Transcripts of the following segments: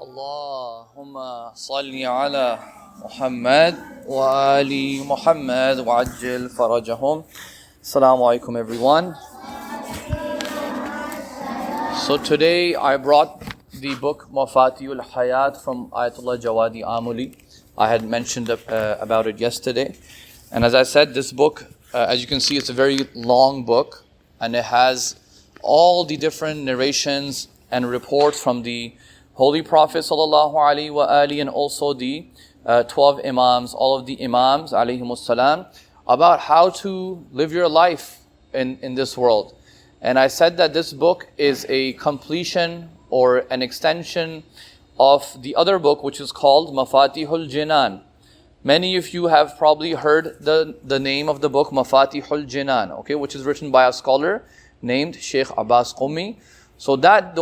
Allahumma salli ala Muhammad wa ali Muhammad wa ajil farajahum. Assalamu alaikum everyone. So today I brought the book Mafatih al-Hayat from Ayatollah Javadi Amoli. I had mentioned about it yesterday. And as I said, this book, as you can see, it's a very long book. And it has all the different narrations and reports from the Holy Prophet sallallahu alaihi wasallam and also the 12 Imams, all of the Imams alayhimus salam, about how to live your life in this world. And I said that this book is a completion or an extension of the other book, which is called Mafatihul Jinan. Many of you have probably heard the name of the book Mafatihul Jinan, okay, which is written by a scholar named Sheikh Abbas Qumi. So that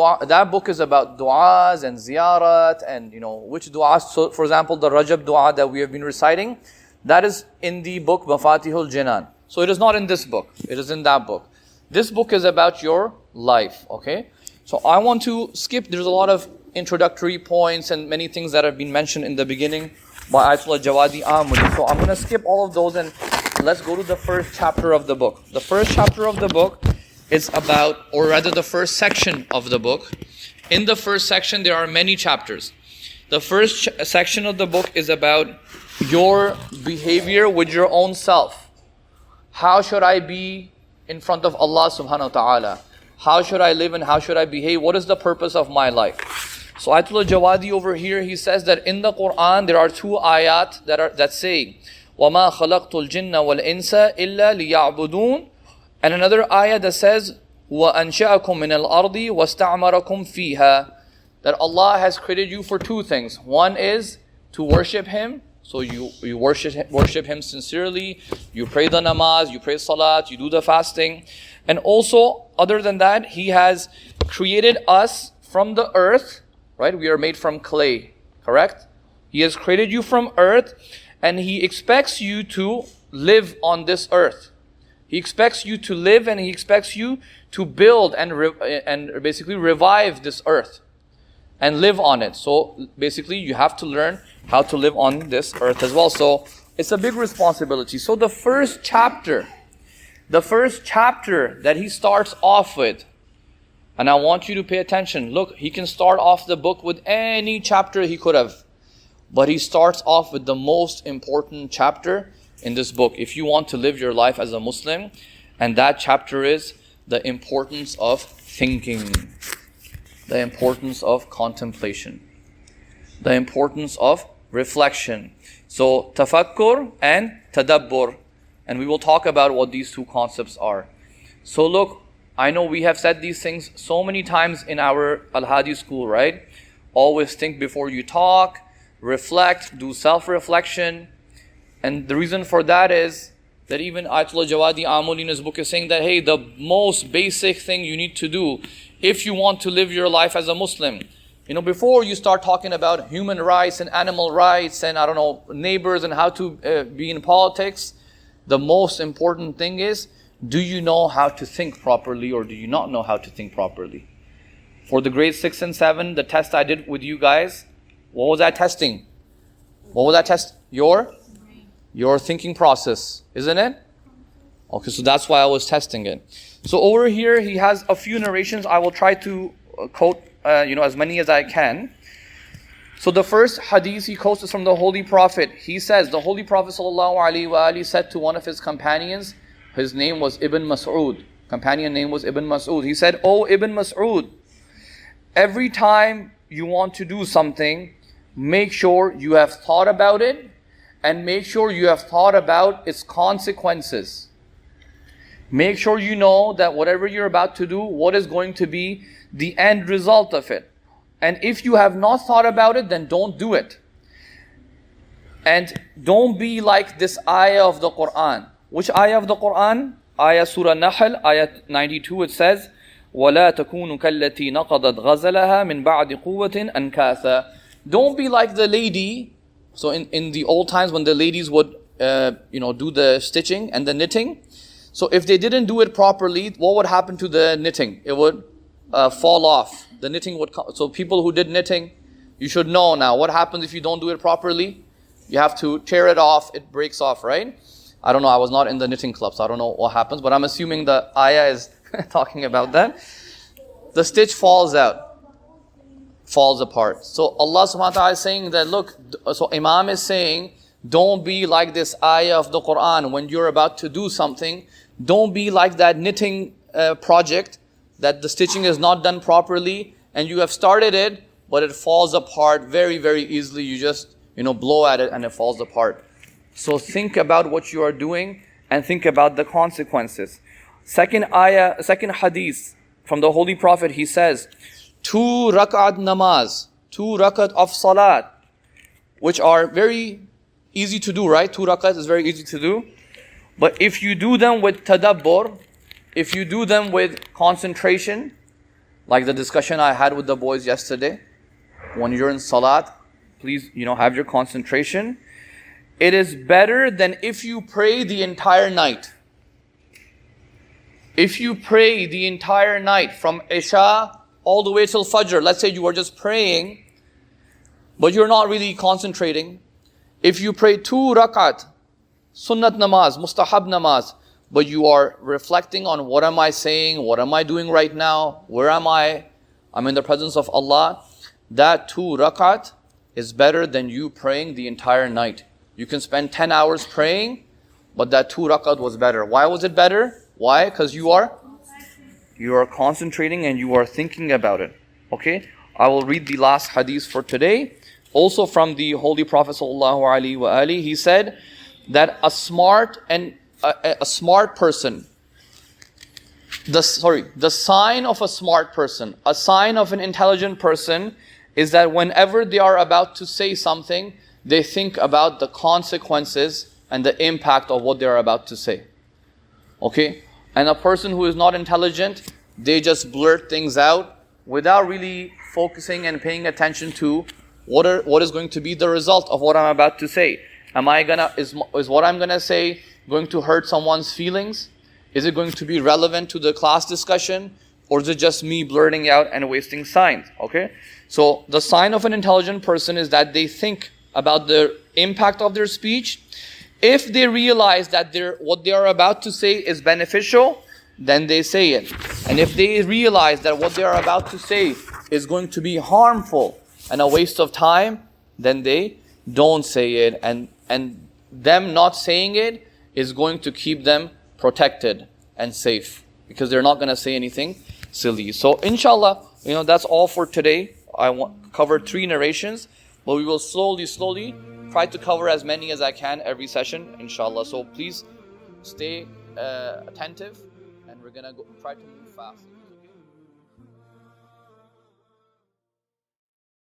book is about du'as and ziyarat and which du'as. So for example, the Rajab du'a that we have been reciting, that is in the book Mafatihul Jinan. So it is not in this book, it is in that book. This book is about your life, okay? So I want to skip, there's a lot of introductory points and many things that have been mentioned in the beginning by Ayatollah Javadi Amoli. So I'm going to skip all of those and let's go to the first chapter of the book. The first chapter of the book is about, or rather the first section of the book. In the first section there are many chapters. The first section of the book is about your behavior with your own self. How should I be in front of Allah subhanahu wa ta'ala? How should I live and how should I behave? What is the purpose of my life? So Ayatollah Javadi over here, he says that in the Quran there are two ayat that say وَمَا خَلَقْتُ الْجِنَّ وَالْإِنسَ إِلَّا لِيَعْبُدُونَ, and another ayah that says وَأَنْشَأَكُم مِّنَ الْأَرْضِ وَاسْتَعْمَرَكُمْ فِيهَا, that Allah has created you for two things. One is to worship Him. So you worship Him sincerely. You pray the namaz, you pray salat, you do the fasting. And also, other than that, He has created us from the earth, right? We are made from clay, correct? He has created you from earth and He expects you to live on this earth. He expects you to live and He expects you to build and basically revive this earth and live on it. So basically you have to learn how to live on this earth as well. So it's a big responsibility. So the first chapter that he starts off with, and I want you to pay attention. Look, he can start off the book with any chapter he could have, but he starts off with the most important chapter in this book if you want to live your life as a Muslim, and that chapter is the importance of thinking, the importance of contemplation, the importance of reflection. So tafakkur and tadabbur, and we will talk about what these two concepts are. So look, I know we have said these things so many times in our al-Haadi School, right? Always think before you talk, reflect, do self-reflection. And the reason for that is that even Ayatollah Javadi Amoli in his book is saying that, hey, the most basic thing you need to do if you want to live your life as a Muslim, before you start talking about human rights and animal rights and neighbors and how to be in politics, the most important thing is, do you know how to think properly or do you not know how to think properly? For the grade 6 and 7, the test I did with you guys, what was I testing? What was that test? Your thinking process, isn't it? Okay, so that's why I was testing it. So over here, he has a few narrations. I will try to quote, as many as I can. So the first hadith he quotes is from the Holy Prophet. He says, the Holy Prophet ﷺ said to one of his companions, his name was Ibn Mas'ud. Companion name was Ibn Mas'ud. He said, "Oh Ibn Mas'ud, every time you want to do something, make sure you have thought about it and make sure you have thought about its consequences. Make sure you know that whatever you're about to do, what is going to be the end result of it. And if you have not thought about it, then don't do it. And don't be like this ayah of the Quran." Which ayah of the Quran? Ayah Surah Nahl, ayah 92, it says, وَلَا تَكُونُوا كَالَّتِي نَقَضَتْ غَزَلَهَا مِنْ بَعْدِ قُوَّةٍ أَنْكَاثًا. Don't be like the lady. So in the old times when the ladies would do the stitching and the knitting, so if they didn't do it properly, what would happen to the knitting? It would fall off. The knitting would come. So people who did knitting, You should know now. What happens if you don't do it properly? You have to tear it off, it breaks off, right? I don't know, I was not in the knitting club, so I don't know what happens, but I'm assuming the ayah is talking about that. The stitch falls out, falls apart. So Allah subhanahu wa ta'ala is saying that, look, so Imam is saying, don't be like this ayah of the Quran when you're about to do something. Don't be like that knitting project that the stitching is not done properly and you have started it, but it falls apart very, very easily. You just, blow at it and it falls apart. So think about what you are doing and think about the consequences. Second hadith from the Holy Prophet, he says, 2 rak'at namaz, 2 rak'at of salat, which are very easy to do, right? 2 rak'at is very easy to do. But if you do them with tadabbur, if you do them with concentration, like the discussion I had with the boys yesterday, when you're in salat, please, have your concentration. It is better than if you pray the entire night. If you pray the entire night from Isha all the way till Fajr, let's say you are just praying, but you're not really concentrating. If you pray 2 rak'at, sunnat namaz, mustahab namaz, but you are reflecting on what am I saying, what am I doing right now, where am I? I'm in the presence of Allah. That 2 rak'at is better than you praying the entire night. You can spend 10 hours praying, but that 2 rak'at was better. Why was it better? Why? Because you are concentrating and you are thinking about it. Okay? I will read the last hadith for today. Also from the Holy Prophet ﷺ, he said that a smart person, the sign of a smart person, a sign of an intelligent person is that whenever they are about to say something, they think about the consequences and the impact of what they are about to say. Okay? And a person who is not intelligent, they just blurt things out without really focusing and paying attention to what is going to be the result of what I'm about to say. Is what I'm gonna say going to hurt someone's feelings? Is it going to be relevant to the class discussion? Or is it just me blurting out and wasting time? Okay? So the sign of an intelligent person is that they think about the impact of their speech. If they realize that what they are about to say is beneficial, then they say it. And if they realize that what they are about to say is going to be harmful and a waste of time, then they don't say it. And them not saying it is going to keep them protected and safe, because they're not going to say anything silly. So inshallah, that's all for today. I covered 3 narrations, but we will slowly try to cover as many as I can every session, inshallah. So please stay attentive, and we're going to try to move fast.